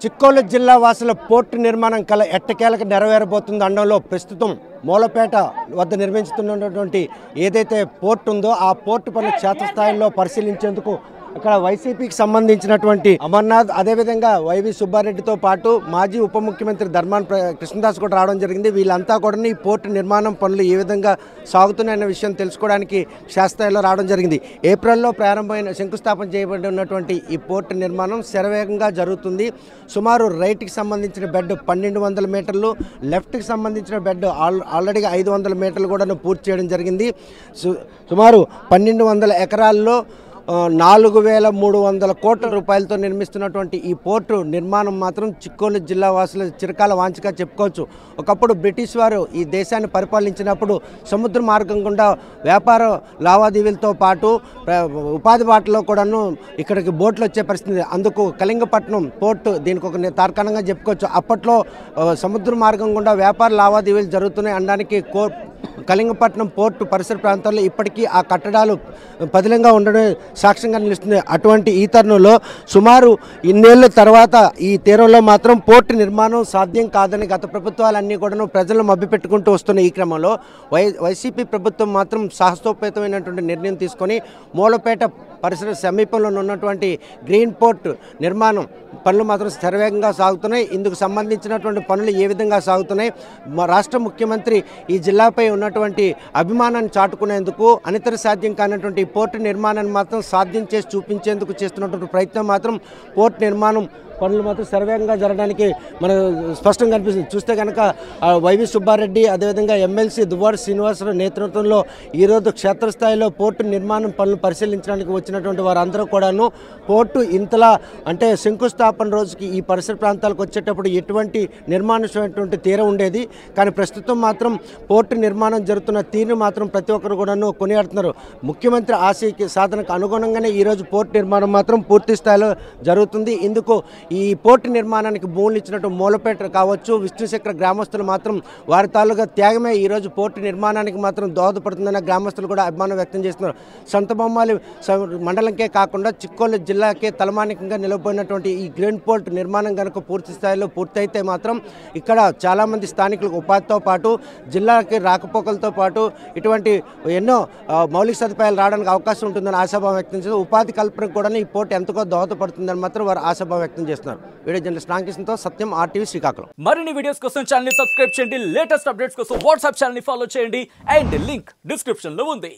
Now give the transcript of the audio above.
చిక్కోలు జిల్లా వాసుల పోర్టు నిర్మాణం కల ఎట్టకేలకు నెరవేరబోతుంది అనడంలో ప్రస్తుతం మూలపేట వద్ద నిర్మించుతున్నటువంటి ఏదైతే పోర్టు ఉందో ఆ పోర్టు పనులు క్షేత్రస్థాయిలో పరిశీలించేందుకు ఇక్కడ వైసీపీకి సంబంధించినటువంటి అమర్నాథ్ అదేవిధంగా వైవి సుబ్బారెడ్డితో పాటు మాజీ ఉప ముఖ్యమంత్రి ధర్మాన కృష్ణదాస్ కూడా రావడం జరిగింది. వీళ్ళంతా కూడా ఈ పోర్టు నిర్మాణం పనులు ఏ విధంగా సాగుతున్నాయన్న విషయం తెలుసుకోవడానికి క్షేత్రస్థాయిలో రావడం జరిగింది. ఏప్రిల్లో ప్రారంభమైన శంకుస్థాపన చేయబడి ఉన్నటువంటి ఈ పోర్టు నిర్మాణం శరవేగంగా జరుగుతుంది. సుమారు రైట్కి సంబంధించిన బెడ్ 1200 మీటర్లు, లెఫ్ట్కి సంబంధించిన బెడ్ ఆల్రెడీ 500 మీటర్లు కూడా పూర్తి చేయడం జరిగింది. సుమారు 1200 ఎకరాల్లో 4300 కోట్ల రూపాయలతో నిర్మిస్తున్నటువంటి ఈ పోర్టు నిర్మాణం మాత్రం చిక్కోలు జిల్లా వాసుల చిరకాల వాంఛగా చెప్పుకోవచ్చు. ఒకప్పుడు బ్రిటిష్ వారు ఈ దేశాన్ని పరిపాలించినప్పుడు సముద్ర మార్గం గుండా వ్యాపార లావాదేవీలతో పాటు ఉపాధి బాటలో కూడాను ఇక్కడికి బోట్లు వచ్చే పరిస్థితి. అందుకు కళింగపట్నం పోర్టు దీనికి ఒక తార్కాణంగా చెప్పుకోవచ్చు. అప్పట్లో సముద్ర మార్గం గుండా వ్యాపార లావాదేవీలు జరుగుతున్నాయి అనడానికి కళింగపట్నం పోర్టు పరిసర ప్రాంతాల్లో ఇప్పటికీ ఆ కట్టడాలు పదిలంగా ఉండడం సాక్ష్యంగా నిలుస్తుంది. అటువంటి ఈ తరుణంలో సుమారు ఇన్నేళ్ల తర్వాత ఈ తీరంలో మాత్రం పోర్టు నిర్మాణం సాధ్యం కాదని గత ప్రభుత్వాలన్నీ కూడా ప్రజలను మభ్యపెట్టుకుంటూ వస్తున్న ఈ క్రమంలో వైసీపీ ప్రభుత్వం మాత్రం సాహసోపేతమైనటువంటి నిర్ణయం తీసుకొని మూలపేట పరిసర సమీపంలో ఉన్నటువంటి గ్రీన్ పోర్ట్ నిర్మాణం పనులు మాత్రం శరవేగంగా సాగుతున్నాయి. ఇందుకు సంబంధించినటువంటి పనులు ఏ విధంగా సాగుతున్నాయి, రాష్ట్ర ముఖ్యమంత్రి ఈ జిల్లాపై ఉన్నటువంటి అభిమానాన్ని చాటుకునేందుకు అనితర సాధ్యం కానటువంటి పోర్టు నిర్మాణాన్ని మాత్రం సాధ్యం చేసి చూపించేందుకు చేస్తున్నటువంటి ప్రయత్నం మాత్రం పోర్టు నిర్మాణం పనులు మాత్రం శరవేగంగా జరగడానికి మనకు స్పష్టంగా కనిపిస్తుంది. చూస్తే కనుక వైవి సుబ్బారెడ్డి అదేవిధంగా ఎమ్మెల్సీ దువ్వాడ శ్రీనివాసరావు నేతృత్వంలో ఈరోజు క్షేత్రస్థాయిలో పోర్టు నిర్మాణం పనులు పరిశీలించడానికి వచ్చినటువంటి వారందరూ కూడాను పోర్టు ఇంతలా అంటే శంకుస్థాపన రోజుకి ఈ పరిసర ప్రాంతాలకు వచ్చేటప్పుడు ఎటువంటి నిర్మాణమైనటువంటి తీరం ఉండేది. కానీ ప్రస్తుతం మాత్రం పోర్టు నిర్మాణం జరుగుతున్న తీరును మాత్రం ప్రతి ఒక్కరు కూడాను కొనియాడుతున్నారు. ముఖ్యమంత్రి ఆశయకి సాధనకు అనుగుణంగానే ఈరోజు పోర్టు నిర్మాణం మాత్రం పూర్తి స్థాయిలో జరుగుతుంది. ఇందుకు ఈ పోర్టు నిర్మాణానికి భూములు ఇచ్చినట్టు మూలపేట కావచ్చు, విష్ణుశక్ర గ్రామస్తులు మాత్రం వారి తాలూగా త్యాగమే ఈరోజు పోర్టు నిర్మాణానికి మాత్రం దోహదపడుతుందన్న గ్రామస్తులు కూడా అభిమానం వ్యక్తం చేస్తున్నారు. సంతబొమ్మాలి మండలంకే కాకుండా చిక్కోలు జిల్లాకే తలమానికంగా నిలబడినటువంటి ఈ గ్రీన్ పోర్ట్ నిర్మాణం కనుక పూర్తి స్థాయిలో పూర్తయితే మాత్రం ఇక్కడ చాలామంది స్థానికులకు ఉపాధితో పాటు జిల్లాకి రాకపోకలతో పాటు ఇటువంటి ఎన్నో మౌలిక సదుపాయాలు రావడానికి అవకాశం ఉంటుందని ఆశాభావం వ్యక్తం చేస్తారు. ఉపాధి కల్పనకు కూడా ఈ పోర్టు ఎంతగా దోహదపడుతుందని మాత్రం వారు ఆశాభావం వ్యక్తం చేస్తున్నారు. వీడియో జర్నలిస్ట్ రాంకృష్ణతో సత్యం, RTV శ్రీకాకుళం. మరిన్ని వీడియోస్ కోసం ఛానల్ ని సబ్స్క్రైబ్ చేయండి, లేటెస్ట్ అప్డేట్స్ కోసం వాట్సాప్ ఛానల్ ని ఫాలో చేయండి అండ్ లింక్ డిస్క్రిప్షన్ లో ఉంది.